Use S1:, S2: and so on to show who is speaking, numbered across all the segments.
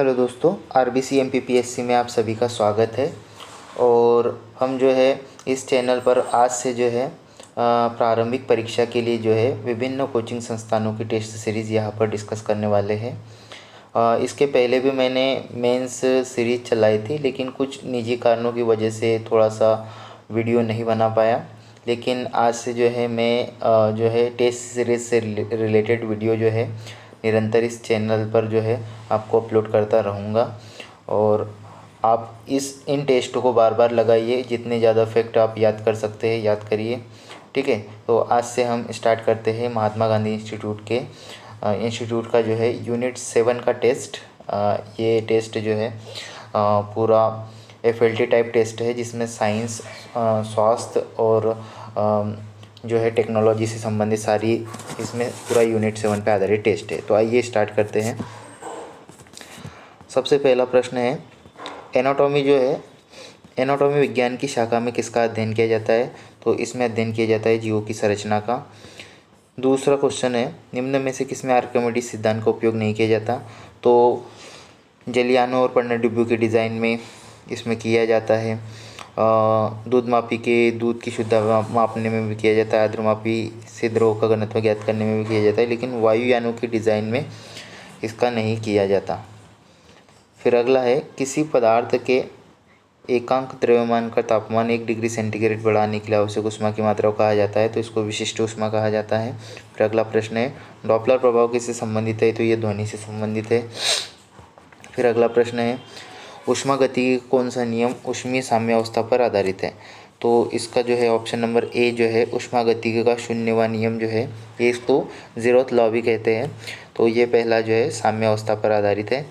S1: Hello दोस्तों, RBC MPPSC में आप सभी का स्वागत है। और हम जो है इस चैनल पर आज से जो है प्रारंभिक परीक्षा के लिए जो है विभिन्न कोचिंग संस्थानों की टेस्ट सीरीज़ यहाँ पर डिस्कस करने वाले हैं। इसके पहले भी मैंने मेंस सीरीज़ चलाई थी, लेकिन कुछ निजी कारणों की वजह से थोड़ा सा वीडियो नहीं बना पाया। लेकिन आज से जो है मैं जो है टेस्ट सीरीज़ से रिलेटेड वीडियो जो है निरंतर इस चैनल पर जो है आपको अपलोड करता रहूँगा। और आप इन टेस्टों को बार बार लगाइए, जितने ज़्यादा फैक्ट आप याद कर सकते हैं याद करिए। ठीक है, तो आज से हम स्टार्ट करते हैं महात्मा गांधी इंस्टीट्यूट का जो है यूनिट 7 का टेस्ट। ये टेस्ट जो है पूरा एफएलटी टाइप टेस्ट है, जिसमें साइंस, स्वास्थ्य और जो है टेक्नोलॉजी से संबंधित सारी इसमें पूरा यूनिट 7 पे आधारित टेस्ट है। तो आइए स्टार्ट करते हैं। सबसे पहला प्रश्न है, एनाटॉमी जो है, एनाटॉमी विज्ञान की शाखा में किसका अध्ययन किया जाता है? तो इसमें अध्ययन किया जाता है जीवों की संरचना का। दूसरा क्वेश्चन है, निम्न में से किसमें आर्किमिडीज सिद्धांत का उपयोग नहीं किया जाता? तो जलियानो और पनडुब्बी के डिज़ाइन में इसमें किया जाता है। दूध मापी के दूध की शुद्धता मापने में भी किया जाता है। आर्द्रमापी से द्रव का घनत्व ज्ञात करने में भी किया जाता है, लेकिन वायुयानों के डिज़ाइन में इसका नहीं किया जाता। फिर अगला है, किसी पदार्थ के एकांक द्रव्यमान का तापमान 1 डिग्री सेंटीग्रेड बढ़ाने के लिए आवश्यक ऊष्मा की मात्रा को कहा जाता है, तो इसको विशिष्ट ऊष्मा कहा जाता है। फिर अगला प्रश्न है, डॉपलर प्रभाव किससे संबंधित है? तो ये ध्वनि से संबंधित है। फिर अगला प्रश्न है, ऊष्मागतिकी का कौन सा नियम ऊष्मीय साम्यावस्था पर आधारित है? तो इसका जो है ऑप्शन नंबर ए जो है ऊष्मागतिकी का शून्यवा नियम जो है, ये इसको ज़ीरोथ लॉ भी कहते हैं। तो ये पहला जो है साम्यावस्था पर आधारित है।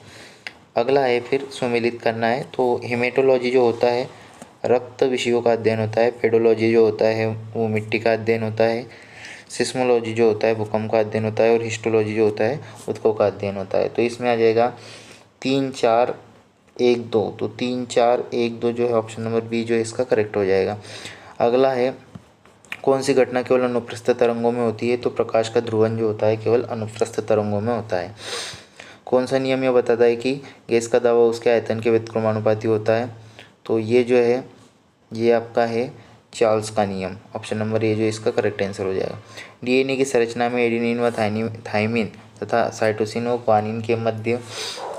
S1: अगला है फिर सुमेलित करना है। तो हेमेटोलॉजी जो होता है रक्त विषयों का अध्ययन होता है। पेडोलॉजी जो होता है वो मिट्टी का अध्ययन होता है। सिस्मोलॉजी जो होता है भूकंप का अध्ययन होता है। और हिस्टोलॉजी जो होता है ऊतकों का अध्ययन होता है। तो इसमें आ जाएगा 3 4 1 2। तो 3 4 1 2 जो है ऑप्शन नंबर बी जो है इसका करेक्ट हो जाएगा। अगला है, कौन सी घटना केवल अनुप्रस्थ तरंगों में होती है? तो प्रकाश का ध्रुवण जो होता है केवल अनुप्रस्थ तरंगों में होता है। कौन सा नियम यह बताता है कि गैस का दबाव उसके आयतन के व्युत्क्रमानुपाती होता है? तो ये जो है ये आपका है चार्ल्स का नियम। ऑप्शन नंबर ए जो इसका करेक्ट आंसर हो जाएगा। डीएनए की संरचना में एडेनिन व थाइमिन तथा साइटोसिन व ग्वानिन के मध्य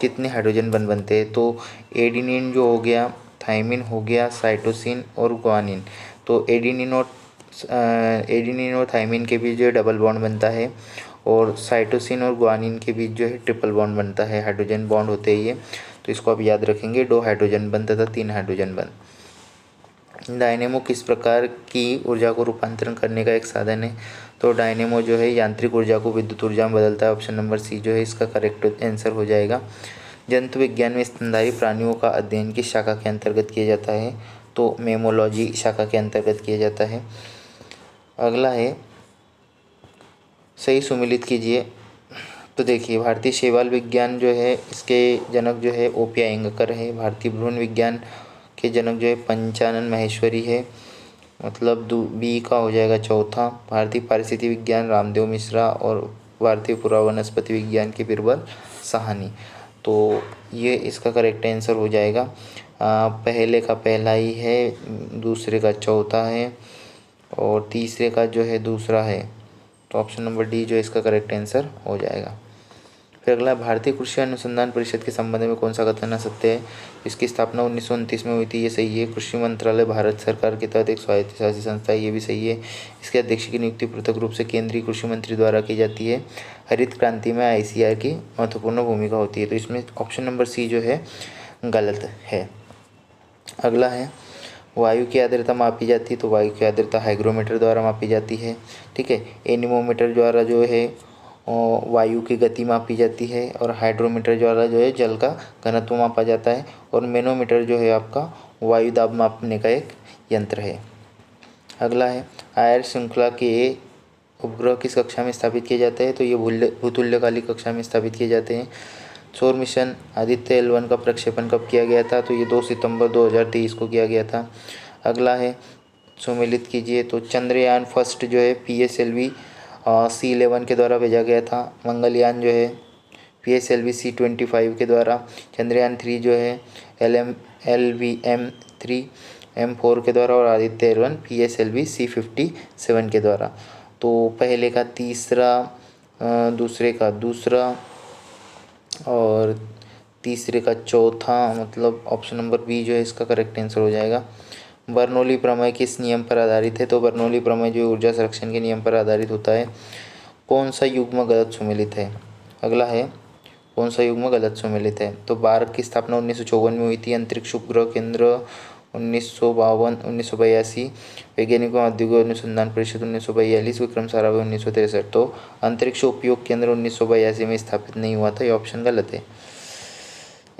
S1: कितने हाइड्रोजन बंध बनते हैं? तो एडेनिन जो हो गया, थाइमिन हो गया, साइटोसिन और ग्वानिन। तो एडेनिन और थाइमिन के बीच जो है डबल बॉन्ड बनता है, और साइटोसिन और ग्वानिन के बीच जो है ट्रिपल बॉन्ड बनता है, हाइड्रोजन बॉन्ड होते हैं ये। तो इसको आप याद रखेंगे, 2 हाइड्रोजन बंध तथा 3 हाइड्रोजन बंध। डायनेमो किस प्रकार की ऊर्जा को रूपांतरण करने का एक साधन है? तो डायनेमो जो है यांत्रिक ऊर्जा को विद्युत ऊर्जा में बदलता है। ऑप्शन नंबर सी जो है इसका करेक्ट आंसर हो जाएगा। जंतु विज्ञान में स्तनधारी प्राणियों का अध्ययन किस शाखा के अंतर्गत किया जाता है? तो मेमोलॉजी शाखा के अंतर्गत किया जाता है। अगला है, सही सुमेलित कीजिए। तो देखिए, भारतीय शैवाल विज्ञान जो है इसके जनक जो है ओपिया एंगकर है। भारतीय भ्रूण विज्ञान के जनक जो है पंचानन माहेश्वरी है, मतलब बी का हो जाएगा चौथा। भारतीय पारिस्थितिकी विज्ञान रामदेव मिश्रा, और भारतीय पुरावनस्पति विज्ञान के बीरबल साहनी। तो ये इसका करेक्ट आंसर हो जाएगा। पहले का पहला ही है, दूसरे का चौथा है, और तीसरे का जो है दूसरा है। तो ऑप्शन नंबर डी जो इसका करेक्ट आंसर हो जाएगा। फिर अगला, भारतीय कृषि अनुसंधान परिषद के संबंध में कौन सा कथन सत्य है? इसकी स्थापना 1929 में हुई थी, ये सही है। कृषि मंत्रालय भारत सरकार के तहत एक स्वायत्तशासी संस्था है, ये भी सही है। इसके अध्यक्ष की नियुक्ति पृथक रूप से केंद्रीय कृषि मंत्री द्वारा की जाती है। हरित क्रांति में आईसीआर की महत्वपूर्ण भूमिका होती है। तो इसमें ऑप्शन नंबर सी जो है गलत है। अगला है, वायु की आर्द्रता मापी जाती है। तो वायु की आर्द्रता हाइग्रोमीटर द्वारा मापी जाती है। ठीक है, एनीमोमीटर द्वारा जो है वायु की गति मापी जाती है, और हाइड्रोमीटर द्वारा जो है जल का घनत्व मापा जाता है, और मैनोमीटर जो है आपका वायु दाब मापने का एक यंत्र है। अगला है, आयर श्रृंखला के उपग्रह किस कक्षा में स्थापित किए जाते हैं? तो ये भूतुल्यकालिक कक्षा में स्थापित किए जाते हैं। सौर मिशन आदित्य L1 का प्रक्षेपण कब किया गया था? तो ये 2 सितंबर 2023 को किया गया था। अगला है, सुमेलित कीजिए। तो चंद्रयान फर्स्ट जो है PSLV C11 के द्वारा भेजा गया था। मंगलयान जो है PSLV-C-25 के द्वारा, चंद्रयान 3 जो है LVM-3 M4 के द्वारा और आदित्य L1 PSLV-C-57 के द्वारा। तो पहले का तीसरा, दूसरे का दूसरा और तीसरे का चौथा, मतलब ऑप्शन नंबर बी जो है इसका करेक्ट आंसर हो जाएगा। बर्नौली प्रमेय किस नियम पर आधारित है? तो बर्नौली प्रमेय जो ऊर्जा संरक्षण के नियम पर आधारित होता है। कौन सा युग्म गलत सुमेलित है? अगला है कौन सा युग्म गलत सुमेलित है? तो बार्क की स्थापना 1954 में हुई थी। अंतरिक्ष उपग्रह केंद्र 1982, वैज्ञानिक एवं औद्योगिक अनुसंधान परिषद 1942, विक्रम साराभाई 1963। तो अंतरिक्ष उपयोग केंद्र 1982 में स्थापित नहीं हुआ था, ये ऑप्शन गलत है।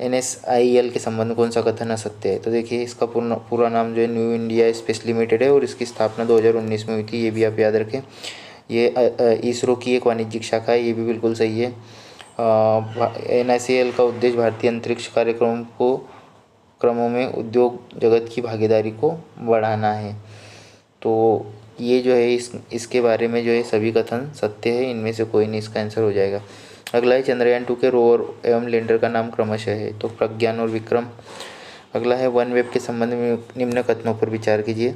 S1: NSIL के संबंध में कौन सा कथन असत्य है? तो देखिए इसका पूरा नाम जो है न्यू इंडिया स्पेस लिमिटेड है और इसकी स्थापना 2019 में हुई थी, ये भी आप याद रखें। ये इसरो की एक वाणिज्यिक शाखा है, ये भी बिल्कुल सही है। NSIL का उद्देश्य भारतीय अंतरिक्ष कार्यक्रमों में उद्योग जगत की भागीदारी को बढ़ाना है। तो ये जो है इसके बारे में जो है सभी कथन सत्य है, इनमें से कोई नहीं इसका आंसर हो जाएगा। अगला है चंद्रयान 2 के रोवर एवं लैंडर का नाम क्रमशः है। तो प्रज्ञान और विक्रम। अगला है वनवेब के संबंध में निम्न कथनों पर विचार कीजिए।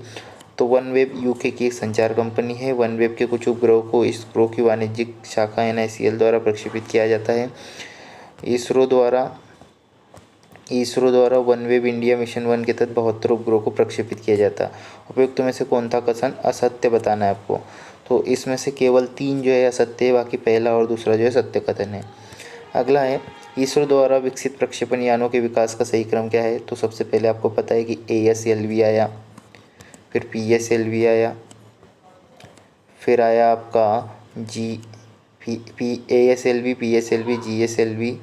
S1: तो वनवेब यूके की एक संचार कंपनी है। वनवेब के कुछ उपग्रहों को इसरो की वाणिज्यिक शाखा NICL द्वारा प्रक्षेपित किया जाता है। इसरो द्वारा वनवेब इंडिया मिशन 1 के तहत 72 उपग्रहों को प्रक्षेपित किया जाता है। उपयुक्त में से कौन सा कथन असत्य बताना है आपको? तो इसमें से केवल 3 जो है असत्य है, बाकी पहला और दूसरा जो है सत्य कथन है। अगला है इसरो द्वारा विकसित प्रक्षेपण यानों के विकास का सही क्रम क्या है? तो सबसे पहले आपको पता है कि ASLV आया, फिर PSLV आया, फिर आया आपका ASLV, PSLV, GSLV,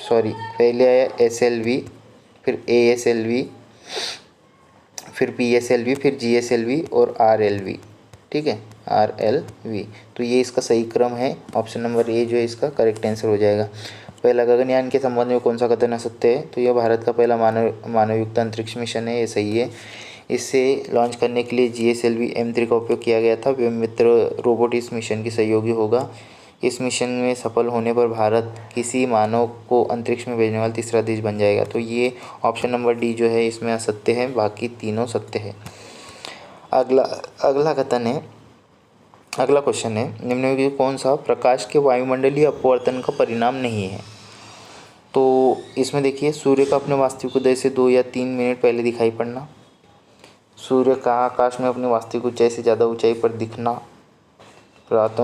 S1: पहले आया SLV, फिर ASLV, फिर PSLV, फिर GSLV और RLV। ठीक है, RLV। तो ये इसका सही क्रम है। ऑप्शन नंबर ए जो है इसका करेक्ट आंसर हो जाएगा। पहला, गगनयान के संबंध में कौन सा कथन असत्य है? तो यह भारत का पहला मानवयुक्त अंतरिक्ष मिशन है, ये सही है। इसे लॉन्च करने के लिए GSLV M3 का उपयोग किया गया था। व्योममित्र रोबोट इस मिशन की सहयोगी होगा। इस मिशन में सफल होने पर भारत किसी मानव को अंतरिक्ष में भेजने वाला तीसरा देश बन जाएगा। तो ये ऑप्शन नंबर डी जो है इसमें असत्य है, बाकी तीनों सत्य है। अगला क्वेश्चन है, निम्नलिखित में कौन सा प्रकाश के वायुमंडलीय अपवर्तन का परिणाम नहीं है? तो इसमें देखिए सूर्य का अपने वास्तविक उदय से 2 या 3 मिनट पहले दिखाई पड़ना, सूर्य का आकाश में अपनी वास्तविक ऊंचाई से ज़्यादा ऊंचाई पर दिखना, रात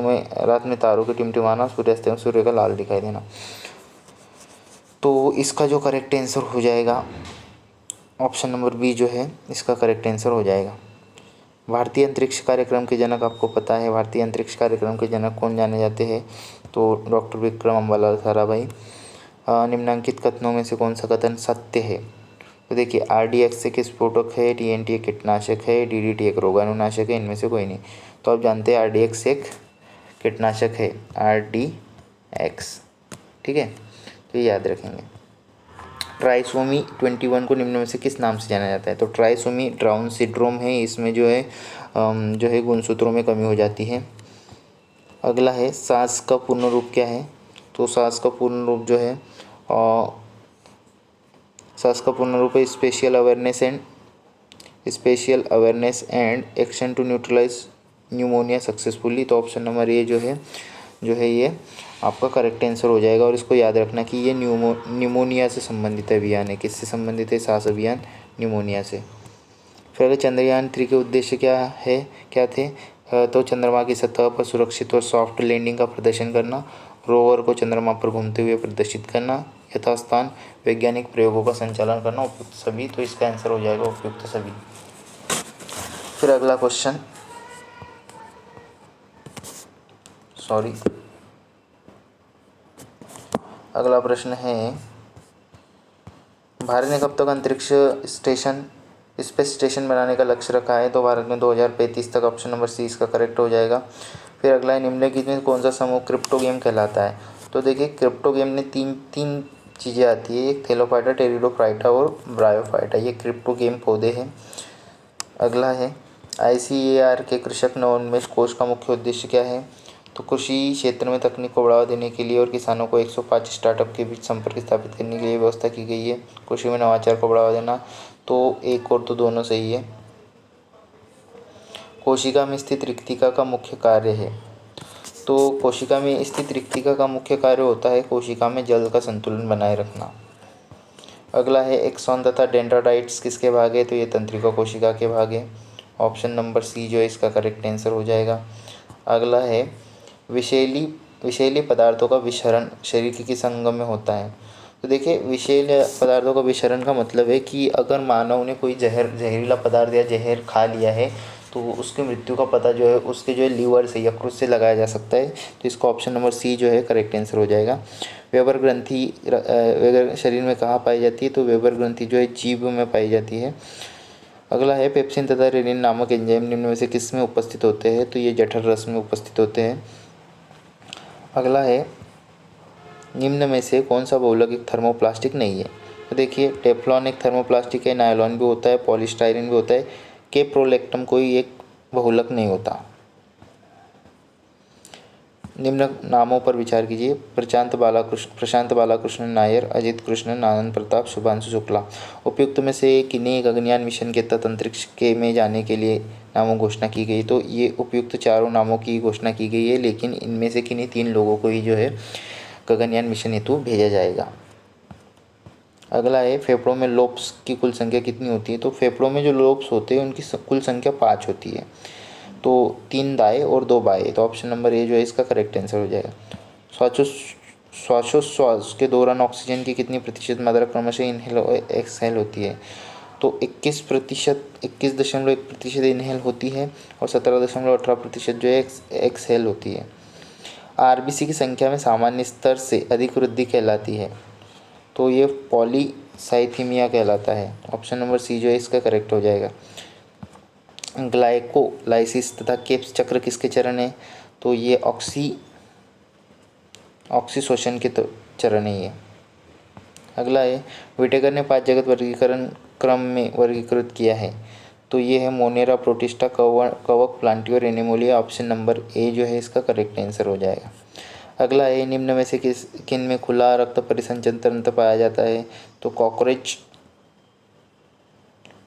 S1: में तारों के टिमटिमाना, सूर्यास्त में सूर्य का लाल दिखाई देना। तो इसका जो करेक्ट आंसर हो जाएगा ऑप्शन नंबर बी जो है इसका करेक्ट आंसर हो जाएगा। भारतीय अंतरिक्ष कार्यक्रम के जनक आपको पता है, भारतीय अंतरिक्ष कार्यक्रम के जनक कौन जाने जाते हैं? तो डॉक्टर विक्रम अम्बालाल साराभाई। निम्नलिखित कथनों में से कौन सा कथन सत्य है? तो देखिए RDX एक स्फोटक है, TNT एक कीटनाशक है, DDT एक रोगाणुनाशक है, इनमें से कोई नहीं। तो आप जानते हैं RDX एक कीटनाशक है, RDX। ठीक है, तो ये याद रखेंगे। ट्राइसोमी 21 को निम्न में से किस नाम से जाना जाता है? तो ट्राइसोमी डाउन सिंड्रोम है, इसमें जो है गुणसूत्रों में कमी हो जाती है। अगला है सांस का पूर्ण रूप क्या है? तो सांस का पूर्ण रूप जो है special awareness and action to neutralise pneumonia successfully. तो ऑप्शन नंबर ए जो है ये आपका करेक्ट आंसर हो जाएगा। और इसको याद रखना कि ये न्यूमोनिया से संबंधित अभियान है। किससे संबंधित है? सांस अभियान न्यूमोनिया से। फिर अगर चंद्रयान 3 के उद्देश्य क्या थे? तो चंद्रमा की सतह पर सुरक्षित और सॉफ्ट लैंडिंग का प्रदर्शन करना, रोवर को चंद्रमा पर घूमते हुए प्रदर्शित करना, यथास्थान वैज्ञानिक प्रयोगों का संचालन करना, उपयुक्त सभी। तो इसका आंसर हो जाएगा उपयुक्त सभी। फिर अगला क्वेश्चन, अगला प्रश्न है, भारत ने कब तक अंतरिक्ष स्पेस स्टेशन बनाने का लक्ष्य रखा है? तो भारत में 2035 तक। ऑप्शन नंबर सी इसका करेक्ट हो जाएगा। फिर अगला है, निम्नलिखित में कौन सा समूह क्रिप्टो गेम कहलाता है? तो देखिए क्रिप्टो गेम में तीन चीज़ें आती है, एक थेलोफाइटा, टेरिडोफाइटा और ब्रायोफाइटा। ये क्रिप्टो गेम पौधे हैं। अगला है, ICAR के कृषक नवोन्मेष कोष का मुख्य उद्देश्य क्या है? तो कृषि क्षेत्र में तकनीक को बढ़ावा देने के लिए और किसानों को 105 स्टार्टअप के बीच संपर्क स्थापित करने के लिए व्यवस्था की गई है। कृषि में नवाचार को बढ़ावा देना, तो एक और तो दोनों सही है। कोशिका में स्थित रिक्तिका का मुख्य कार्य है। तो कोशिका में स्थित रिक्तिका का मुख्य कार्य होता है कोशिका में जल का संतुलन बनाए रखना। अगला है एक्सॉन तथा डेंड्राइट्स किसके भाग है, तो ये तंत्रिका कोशिका के भाग है। ऑप्शन नंबर सी जो है इसका करेक्ट आंसर हो जाएगा। अगला है विषैली विषैली पदार्थों का विसरण शरीर के किस अंग में होता है। तो देखिए विषैले पदार्थों का विसरण का मतलब है कि अगर मानव ने कोई जहरीला पदार्थ या जहर खा लिया है तो उसकी मृत्यु का पता जो है उसके जो है लीवर से यकृत से लगाया जा सकता है। तो इसका ऑप्शन नंबर सी जो है करेक्ट आंसर हो जाएगा। वेबर ग्रंथि शरीर में कहाँ पाई जाती है, तो वेबर ग्रंथि जो है जीभ में पाई जाती है। अगला है पेप्सिन तथा रेनिन नामक एंजाइम निम्न में से किस में उपस्थित होते हैं, तो ये जठर रस में उपस्थित होते हैं। अगला है निम्न में से कौन सा बहुलक एक थर्मोप्लास्टिक नहीं है। तो देखिए टेफ्लॉन एक थर्मोप्लास्टिक है, नायलॉन भी होता है, पॉलीस्टाइरिन भी होता है, केप्रोलेक्टम कोई एक बहुलक नहीं होता। निम्न नामों पर विचार कीजिए। प्रशांत बालाकृष्ण नायर, अजित कृष्णन, आनंद प्रताप, शुभांशु शुक्ला। उपयुक्त में से किन्हीं गगनयान मिशन के तहत अंतरिक्ष के में जाने के लिए नामों घोषणा की गई, तो ये उपयुक्त चारों नामों की घोषणा की गई है, लेकिन इनमें से किन्हीं 3 लोगों को ही जो है गगनयान मिशन हेतु भेजा जाएगा। अगला है फेफड़ों में लोब्स की कुल संख्या कितनी होती है। तो फेफड़ों में जो लोब्स होते हैं उनकी कुल संख्या 5 होती है, तो 3 दाएं और 2 बाएं। तो ऑप्शन नंबर ए जो है इसका करेक्ट आंसर हो जाएगा। श्वासोच्छ्वास के दौरान ऑक्सीजन की कितनी प्रतिशत मात्रा क्रमशः इनहेल और एक्सहेल होती है। तो 21.1% इनहेल होती है और 17.18% जो है एक्सहेल होती है। आरबीसी की संख्या में सामान्य स्तर से अधिक वृद्धि कहलाती है, तो ये पॉलीसाइथीमिया कहलाता है। ऑप्शन नंबर सी जो है इसका करेक्ट हो जाएगा। ग्लाइकोलाइसिस तथा केप्स चक्र किसके चरण है, तो ये ऑक्सीशोषण के चरण है ये। अगला है विटेकर ने 5 जगत वर्गीकरण क्रम में वर्गीकृत किया है, तो ये है मोनेरा, प्रोटिस्टा, कवक, प्लांटी और एनिमोलिया। ऑप्शन नंबर ए जो है इसका करेक्ट आंसर हो जाएगा। अगला है निम्न में से किन में खुला रक्त परिसंचरण तंत्र पाया जाता है, तो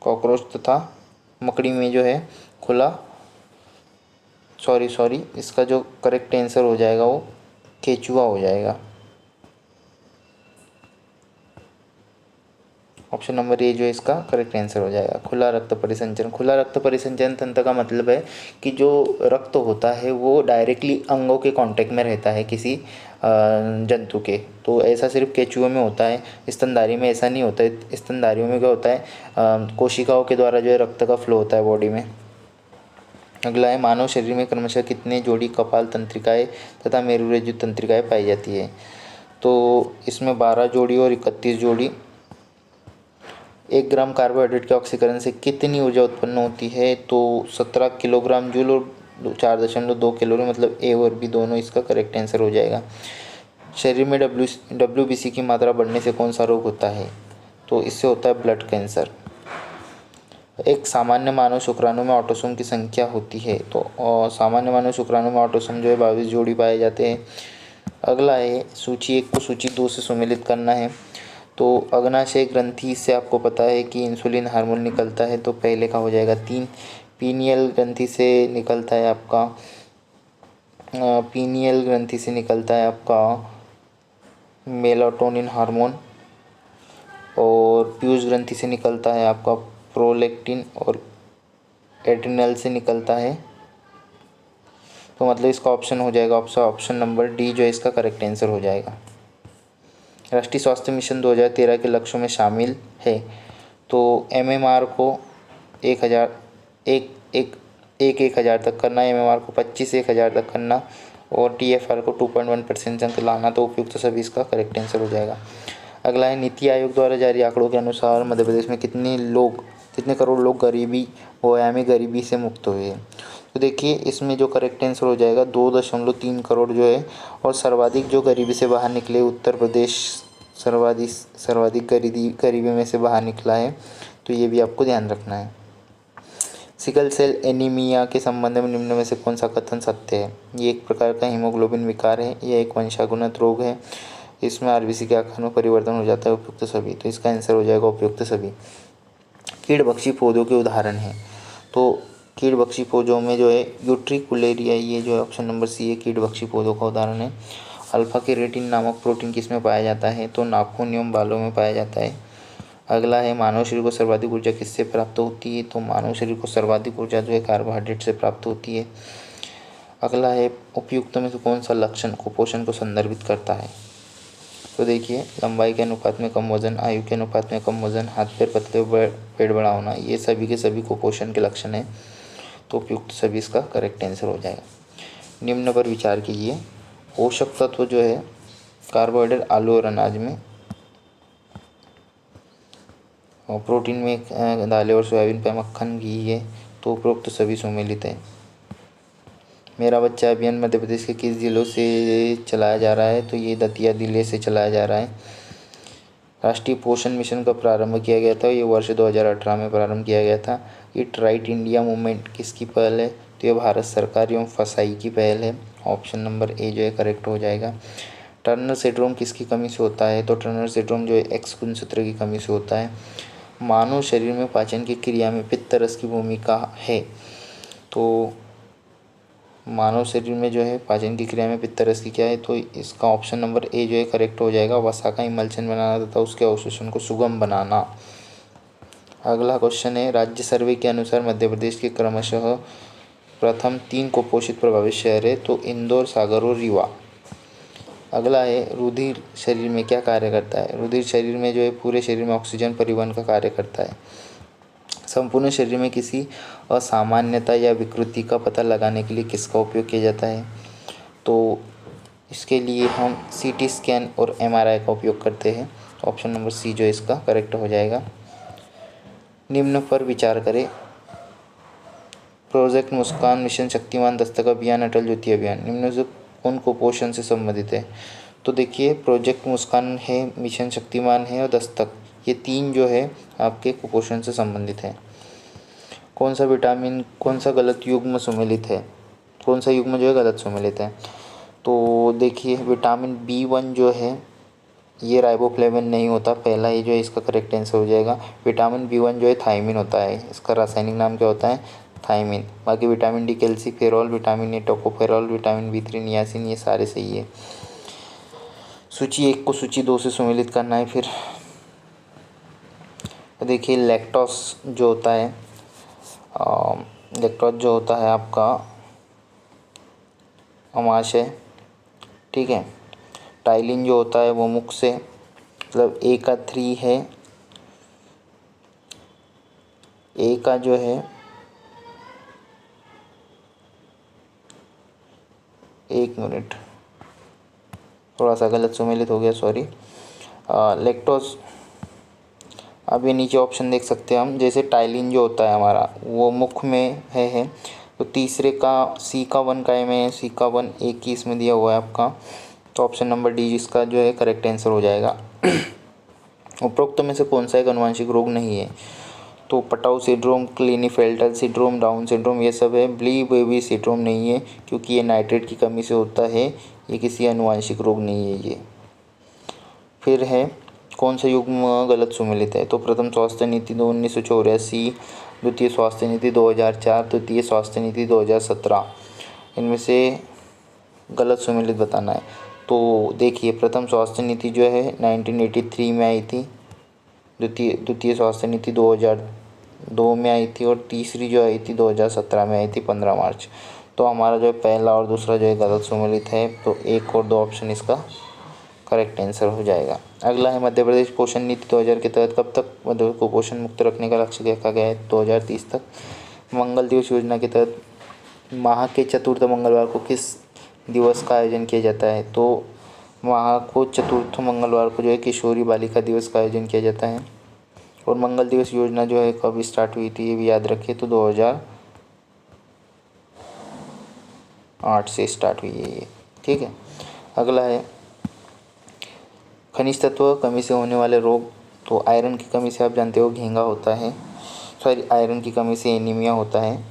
S1: कॉकरोच तथा मकड़ी में जो है खुला इसका जो करेक्ट आंसर हो जाएगा वो केचुआ हो जाएगा। ऑप्शन नंबर ए जो है इसका करेक्ट आंसर हो जाएगा। खुला रक्त परिसंचरण तंत्र का मतलब है कि जो रक्त होता है वो डायरेक्टली अंगों के कांटेक्ट में रहता है किसी जंतु के, तो ऐसा सिर्फ केचुए में होता है, स्तनधारी में ऐसा नहीं होता है। स्तनधारियों में क्या होता है, कोशिकाओं के द्वारा जो है रक्त का फ्लो होता है बॉडी में। अगला है मानव शरीर में क्रमशः कितने जोड़ी कपाल तंत्रिकाएँ तथा मेरुरज्जु तंत्रिकाएँ पाई जाती है, तो इसमें 12 जोड़ी और 31 जोड़ी। 1 ग्राम कार्बोहाइड्रेट के ऑक्सीकरण से कितनी ऊर्जा उत्पन्न होती है, तो 17 किलोग्राम जूल और 4.2 कैलोरी, मतलब ए और बी दोनों इसका करेक्ट आंसर हो जाएगा। शरीर में WBC की मात्रा बढ़ने से कौन सा रोग होता है, तो इससे होता है ब्लड कैंसर। एक सामान्य मानव शुक्राणु में ऑटोसोम की संख्या होती है, तो सामान्य मानव शुक्राणु में ऑटोसोम जो है 22 जोड़ी पाए जाते हैं। अगला है सूची 1 को सूची 2 से सम्मिलित करना है, तो अग्नाशय ग्रंथि से आपको पता है कि इंसुलिन हार्मोन निकलता है, तो पहले का हो जाएगा 3। पीनियल ग्रंथि से निकलता है आपका मेलाटोनिन हार्मोन, और पीयूष ग्रंथि से निकलता है आपका प्रोलैक्टिन, और एड्रिनल से निकलता है, तो मतलब इसका ऑप्शन हो जाएगा ऑप्शन नंबर डी जो है इसका करेक्ट आंसर हो जाएगा। राष्ट्रीय स्वास्थ्य मिशन 2013 के लक्ष्यों में शामिल है, तो MMR को 1000 तक करना, MMR को 25 1000 तक करना, और TFR को 2.1% तक लाना, तो उपयुक्त सभी इसका करेक्ट आंसर हो जाएगा। अगला है नीति आयोग द्वारा जारी आंकड़ों के अनुसार मध्य प्रदेश में कितने करोड़ लोग आयामी गरीबी से मुक्त हुए हैं। तो देखिए इसमें जो करेक्ट आंसर हो जाएगा 2.3 करोड़ जो है, और सर्वाधिक जो गरीबी से बाहर निकले उत्तर प्रदेश सर्वाधिक गरीबी में से बाहर निकला है, तो ये भी आपको ध्यान रखना है। सिकल सेल एनीमिया के संबंध में निम्न में से कौन सा कथन सत्य है? ये एक प्रकार का हीमोग्लोबिन विकार है, यह एक वंशानुगत रोग है, इसमें आरबीसी के आकार में परिवर्तन हो जाता है, उपयुक्त सभी। तो इसका आंसर हो जाएगा उपयुक्त सभी। कीड़भक्षी पौधों के उदाहरण हैं, तो कीड़भक्षी पौधों में जो है यूट्रिकुलेरिया, ये जो है ऑप्शन नंबर सी है, कीड़भक्षी पौधों का उदाहरण है। अल्फा केरेटिन नामक प्रोटीन किसमें पाया जाता है? तो नाखून एवं बालों में पाया जाता है। अगला है मानव शरीर को सर्वाधिक ऊर्जा किससे प्राप्त होती है? तो मानव शरीर को सर्वाधिक ऊर्जा जो है कार्बोहाइड्रेट से प्राप्त होती है। अगला है उपयुक्त में से कौन सा लक्षण कुपोषण को संदर्भित करता है? तो देखिए, लंबाई के अनुपात में कम वजन, आयु के अनुपात में कम वजन, हाथ पैर पतले, पेट बड़ा होना, ये सभी के सभी कुपोषण के लक्षण हैं। तो उपयुक्त सभी इसका करेक्ट आंसर हो जाएगा। निम्न पर विचार कीजिए। पोषक तत्व जो है कार्बोहाइड्रेट आलू और अनाज में, और प्रोटीन में दालें और सोयाबीन पे मक्खन, घी है। तो उपरोक्त सभी सुमेलित है। मेरा बच्चा अभियान मध्य प्रदेश के किस जिलों से चलाया जा रहा है? तो ये दतिया जिले से चलाया जा रहा है। राष्ट्रीय पोषण मिशन का प्रारंभ किया गया था, ये वर्ष 2018 में प्रारंभ किया गया था। ईट राइट इंडिया मूवमेंट किसकी पहल है? तो ये भारत सरकार एवं फसाई की पहल है। ऑप्शन नंबर ए जो है करेक्ट हो जाएगा। टर्नर सिंड्रोम किसकी कमी से होता है? तो टर्नर सिंड्रोम जो है एक्स गुणसूत्र की कमी से होता है। मानव शरीर में पाचन की क्रिया में पित्त रस की भूमिका है, तो मानव शरीर में जो है पाचन की क्रिया में पित्त रस की क्या है? तो इसका ऑप्शन नंबर ए जो है करेक्ट हो जाएगा। वसा का इमल्शन बनाना तथा उसके अवशोषण को सुगम बनाना। अगला क्वेश्चन है, राज्य सर्वे के अनुसार मध्य प्रदेश के क्रमशः प्रथम 3 कुपोषित प्रभावित शहर है, तो इंदौर, सागर और रीवा। अगला है, रुधिर शरीर में क्या कार्य करता है? रुधिर शरीर में जो है पूरे शरीर में ऑक्सीजन परिवहन का कार्य करता है। संपूर्ण शरीर में किसी असामान्यता या विकृति का पता लगाने के लिए किसका उपयोग किया जाता है? तो इसके लिए हम सीटी स्कैन और एमआरआई का उपयोग करते हैं। ऑप्शन नंबर सी जो इसका करेक्ट हो जाएगा। निम्न पर विचार करें। प्रोजेक्ट मुस्कान, मिशन शक्तिमान, दस्तक अभियान, अटल ज्योति अभियान, निम्न से कौन कुपोषण से संबंधित है? तो देखिए, प्रोजेक्ट मुस्कान है, मिशन शक्तिमान है और दस्तक, ये 3 जो है आपके कुपोषण से संबंधित है। कौन सा विटामिन, कौन सा गलत युग्म सम्मिलित है? कौन सा युग्म जो है गलत सम्मिलित है? तो देखिए, विटामिन B1 जो है ये राइबोफ्लेविन नहीं होता, पहला ये जो है इसका करेक्ट आंसर हो जाएगा। विटामिन B1 जो है थायमिन होता है, इसका रासायनिक नाम क्या होता है? थायमिन। बाकी vitamin D calciferol, vitamin A tocopherol, vitamin B3 niacin, ये सारे सही है। सूची 1 को सूची 2 से सम्मिलित करना है। फिर देखिए, लैक्टोस जो होता है, लैक्टोज जो होता है आपका अमाशय, ठीक है। टाइलिन जो होता है वो मुख से, मतलब ए का 3 है, ए का जो है एक मिनट, थोड़ा सा गलत सुमेलित हो गया, सॉरी। लैक्टोज, अब ये नीचे ऑप्शन देख सकते हैं हम, जैसे टाइलिन जो होता है हमारा वो मुख में है। तो तीसरे का सी का 1 काय में है, सी का 1 एक ही इसमें दिया हुआ है आपका। तो ऑप्शन नंबर डी जिसका जो है करेक्ट आंसर हो जाएगा। उपरोक्त में से कौन सा एक आनुवंशिक रोग नहीं है? तो Patau syndrome, Klinefelter syndrome, Down syndrome, ये सब है। ब्ली बेबी सिंड्रोम नहीं है, क्योंकि ये नाइट्रेट की कमी से होता है, ये किसी आनुवंशिक रोग नहीं है ये। फिर है, कौन सा युग्म गलत सुमेलित है? तो प्रथम स्वास्थ्य नीति 1984, द्वितीय स्वास्थ्य नीति 2004, तृतीय स्वास्थ्य नीति 2017, इनमें से गलत सुमेलित बताना है। तो देखिए, प्रथम स्वास्थ्य नीति जो है 1983 में आई थी, द्वितीय स्वास्थ्य नीति 2002 में आई थी, और तीसरी जो आई थी 2017 में आई थी, 15 मार्च। तो हमारा जो पहला और दूसरा जो है गलत सुमेलित है, तो 1 और 2 ऑप्शन इसका करेक्ट आंसर हो जाएगा। अगला है, मध्य प्रदेश पोषण नीति 2000 के तहत कब तक मध्य प्रदेश को पोषण मुक्त रखने का लक्ष्य रखा गया है? 2030 तक। मंगल दिवस योजना के तहत माह के चतुर्थ मंगलवार को किस दिवस का आयोजन किया जाता है? तो माह को चतुर्थ मंगलवार को जो है किशोरी बालिका दिवस का आयोजन किया जाता है। और मंगल दिवस योजना जो है कब स्टार्ट हुई थी ये भी याद रखिए, तो 2008 से स्टार्ट हुई है ये, ठीक है। अगला है, खनिज तत्व कमी से होने वाले रोग। तो आयरन की कमी से आप जानते हो घेंगा होता है, सॉरी, आयरन की कमी से एनीमिया होता है।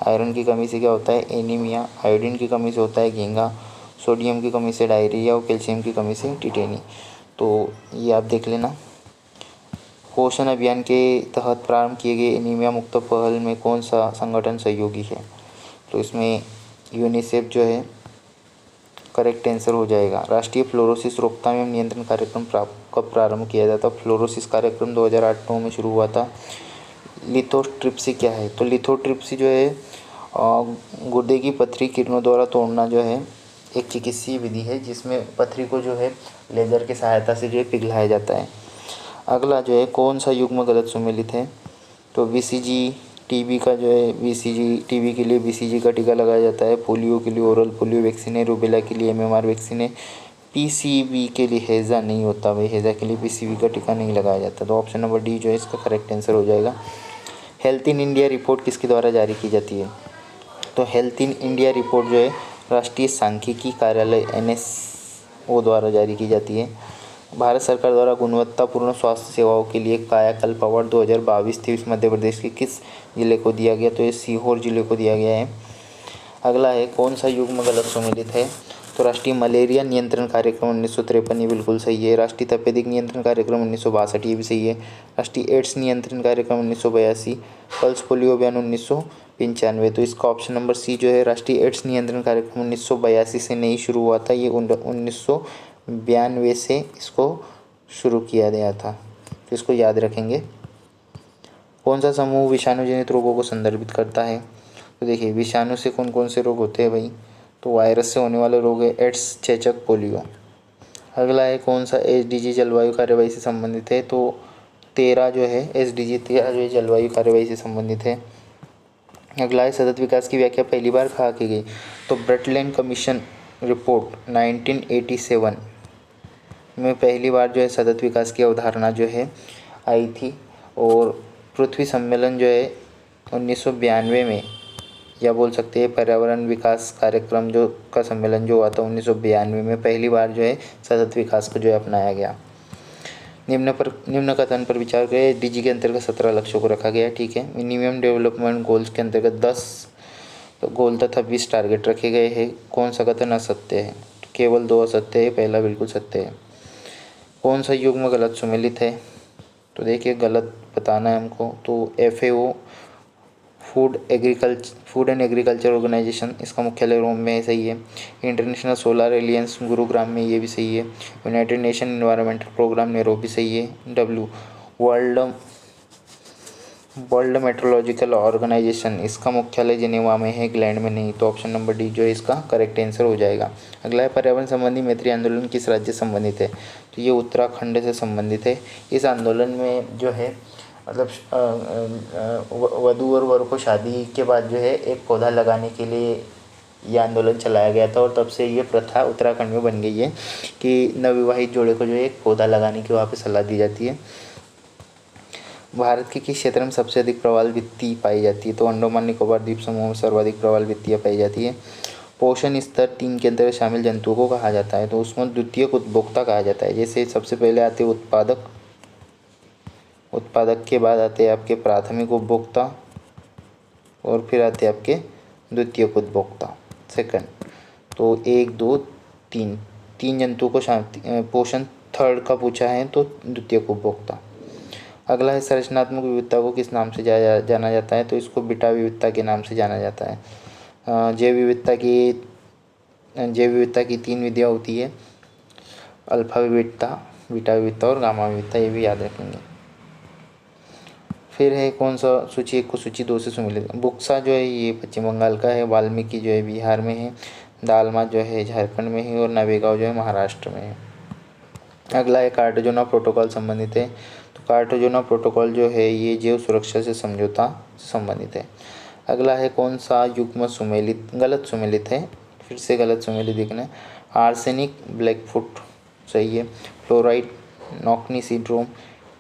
S1: आयरन की कमी से क्या होता है? एनीमिया। आयोडीन की कमी से होता है घेंगा। सोडियम की कमी से डायरिया और कैल्शियम की कमी से टिटेनी। तो ये आप देख लेना। पोषण अभियान के तहत प्रारंभ किए गए एनीमिया मुक्त पहल में कौन सा संगठन सहयोगी है? तो इसमें यूनिसेफ जो है करेक्ट आंसर हो जाएगा। राष्ट्रीय फ्लोरोसिस रोकथाम एवं नियंत्रण कार्यक्रम कब प्रारंभ किया जाता? फ्लोरोसिस कार्यक्रम 2008-9 में शुरू हुआ था। लिथोट्रिप्सी क्या है? तो लिथोट्रिप्सी जो है गुर्दे की पथरी किरणों द्वारा तोड़ना जो है एक चिकित्सीय विधि है, जिसमें पथरी को जो है लेज़र की सहायता से जो है पिघलाया जाता है। अगला जो है कौन सा युग्म गलत सुमेलित है? तो बीसीजी टीबी का जो है बीसीजी टीबी के लिए बीसीजी का टीका लगाया जाता है। पोलियो के लिए ओरल पोलियो वैक्सीन है। रूबेला के लिए एमएमआर वैक्सीन है। पीसीबी के लिए हैज़ा नहीं होता भाई, हैज़ा के लिए पीसीबी का टीका नहीं लगाया जाता। तो ऑप्शन नंबर डी जो है इसका करेक्ट आंसर हो जाएगा। हेल्थ इन इंडिया रिपोर्ट किसके द्वारा जारी की जाती है? तो हेल्थ इन इंडिया रिपोर्ट जो है राष्ट्रीय सांख्यिकी कार्यालय NSO द्वारा जारी की जाती है। भारत सरकार द्वारा गुणवत्तापूर्ण स्वास्थ्य सेवाओं के लिए कायाकल्प अवार्ड 2022-23 मध्य प्रदेश के किस जिले को दिया गया? तो ये सीहोर जिले को दिया गया है। अगला है कौन सा युग्म गलत सुमेलित है? तो राष्ट्रीय मलेरिया नियंत्रण कार्यक्रम 1953 ये बिल्कुल सही है। राष्ट्रीय तपेदिक नियंत्रण कार्यक्रम 1962 ये भी सही है। राष्ट्रीय एड्स नियंत्रण कार्यक्रम 1982। पल्स पोलियो अभियान 1995। तो इसका ऑप्शन नंबर सी जो है राष्ट्रीय एड्स नियंत्रण कार्यक्रम 1982 से नहीं शुरू हुआ था, ये 1992 से इसको शुरू किया गया था। तो इसको याद रखेंगे। कौन सा समूह विषाणु जनित रोगों को संदर्भित करता है? तो देखिए विषाणु से कौन कौन से रोग होते हैं भाई? तो वायरस से होने वाले रोग है एड्स, चेचक, पोलियो। अगला है कौन सा SDG जलवायु कार्यवाही से संबंधित है? तो 13 जो है SDG 13 जो है जलवायु कार्यवाही से संबंधित है। अगला है सतत विकास की व्याख्या पहली बार कहाँ की गई? तो ब्रटलैंड कमीशन रिपोर्ट 1987 में पहली बार जो है सतत विकास की अवधारणा जो है आई थी। और पृथ्वी सम्मेलन जो है 1992 में, या बोल सकते हैं पर्यावरण विकास कार्यक्रम जो का सम्मेलन जो हुआ था 1992 में, पहली बार जो है सतत विकास को जो है अपनाया गया। निम्न कथन पर विचार करें। SDG के अंतर्गत 17 लक्ष्यों को रखा गया है, ठीक है। मिनिमम डेवलपमेंट गोल्स के अंतर्गत 10 गोल तथा 20 टारगेट रखे गए हैं। कौन सा कथन असत्य है? केवल 2 असत्य है, पहला बिल्कुल सत्य है। कौन सा युग्म गलत सुमेलित है? तो देखिए गलत बताना है हमको। तो FAO food and agriculture organisation, इसका मुख्यालय रोम में है, सही है। इंटरनेशनल सोलर एलियंस गुरुग्राम में, ये भी सही है। United Nation Environmental Programme Nairobi, सही है। वर्ल्ड मेट्रोलॉजिकल ऑर्गेनाइजेशन, इसका मुख्यालय जिनेवा में है, इंग्लैंड में नहीं। तो ऑप्शन नंबर डी जो है इसका करेक्ट आंसर हो जाएगा। अगला है पर्यावरण संबंधी मैत्री आंदोलन किस राज्य से संबंधित है? तो ये उत्तराखंड से संबंधित है। इस आंदोलन में जो है मतलब वधू और वर को शादी के बाद जो है एक पौधा लगाने के लिए ये आंदोलन चलाया गया था, और तब से ये प्रथा उत्तराखंड में बन गई है कि नवविवाहित जोड़े को जो है एक पौधा लगाने की वहाँ पे सलाह दी जाती है। भारत के किस क्षेत्र में सबसे अधिक प्रवाल भित्ति पाई जाती है? तो अंडमान निकोबार द्वीप समूह में सर्वाधिक प्रवाल भित्तियाँ पाई जाती है। पोषण स्तर 3 के अंतर्गत शामिल जंतुओं को कहा जाता है? तो उसमें द्वितीयक उपभोक्ता कहा जाता है। जैसे सबसे पहले आते उत्पादक, उत्पादक के बाद आते हैं आपके प्राथमिक उपभोक्ता, और फिर आते हैं आपके द्वितीयक उपभोक्ता, सेकंड। तो 1 2 3 तीन जंतुओं को पोषण थर्ड का पूछा है, तो द्वितीयक उपभोक्ता। अगला है संरचनात्मक विविधता को किस नाम से जाना जाता है? तो इसको बीटा विविधता के नाम से जाना जाता है। जैव विविधता की 3 विधियाँ होती है, अल्फा विविधता, बीटा विविधता और गामा विविधता, ये भी याद रखेंगे। फिर है कौन सा सूची 1 को सूची 2 से सुमेलित? बुक्सा जो है ये पश्चिम बंगाल का है। वाल्मीकि जो है बिहार में है। दालमा जो है झारखंड में है। और नवेगांव जो है महाराष्ट्र में है। अगला है कार्टाजोना प्रोटोकॉल संबंधित है। तो कार्टाजोना प्रोटोकॉल जो है ये जैव सुरक्षा से समझौता संबंधित है। अगला है कौन सा युग्म सुमेलित गलत सुमेलित है? फिर से गलत सुमेलित देखना है। आर्सेनिक ब्लैकफुट, सही है। Fluoride knock knee syndrome,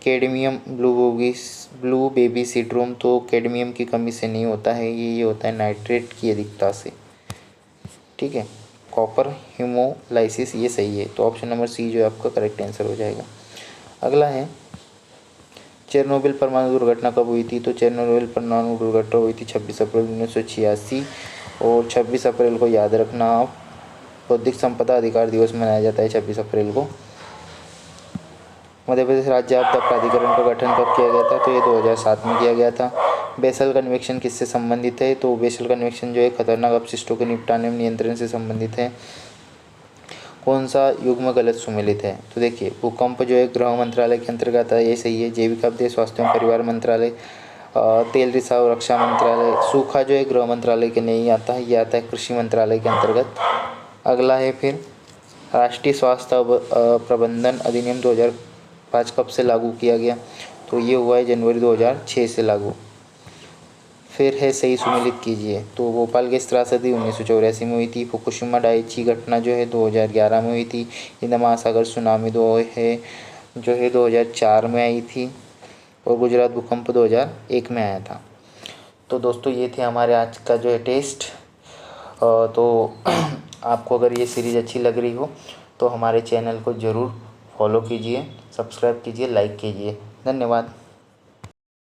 S1: cadmium blue baby syndrome, तो कैडमियम की कमी से नहीं होता है, ये होता है नाइट्रेट की अधिकता से, ठीक है। कॉपर हीमोलाइसिस, ये सही है। तो ऑप्शन नंबर सी जो है आपका करेक्ट आंसर हो जाएगा। अगला है चेरनोबिल परमाणु दुर्घटना कब हुई थी? तो चेरनोबिल परमाणु दुर्घटना हुई थी 26 अप्रैल 1986 और 26 अप्रैल को याद रखना आप। बौद्धिक संपदा अधिकार दिवस मनाया जाता है 26 अप्रैल को। मध्य प्रदेश राज्य आपदा प्राधिकरण का गठन कब किया गया था? तो ये 2007 में किया गया था। बेसल कन्वेक्शन किससे संबंधित है? तो बेसल कन्वेक्शन जो है खतरनाक अपशिष्टों के निपटाने में नियंत्रण से संबंधित है। कौन सा युग्म गलत सुमेलित है? तो देखिए, भूकंप जो है गृह मंत्रालय के अंतर्गत आता है, ये सही है। जैविक आपदा स्वास्थ्य एवं परिवार मंत्रालय। तेल रिसाव रक्षा मंत्रालय। सूखा जो है गृह मंत्रालय के नहीं आता है, ये आता है कृषि मंत्रालय के अंतर्गत। अगला है फिर राष्ट्रीय स्वास्थ्य प्रबंधन अधिनियम 2005 कब से लागू किया गया? तो ये हुआ है जनवरी 2006 से लागू। फिर है सही सुमेलित कीजिए। तो भोपाल गैस त्रासदी 1984 में हुई थी। फुकुशिमा डाइची घटना जो है 2011 में हुई थी। हिंद महासागर सुनामी जो है 2004 में आई थी और गुजरात भूकंप 2001 में आया था। तो दोस्तों ये थे हमारे आज का जो है टेस्ट। तो आपको अगर ये सीरीज़ अच्छी लग रही हो तो हमारे चैनल को ज़रूर फॉलो कीजिए, सब्सक्राइब कीजिए, लाइक कीजिए। धन्यवाद।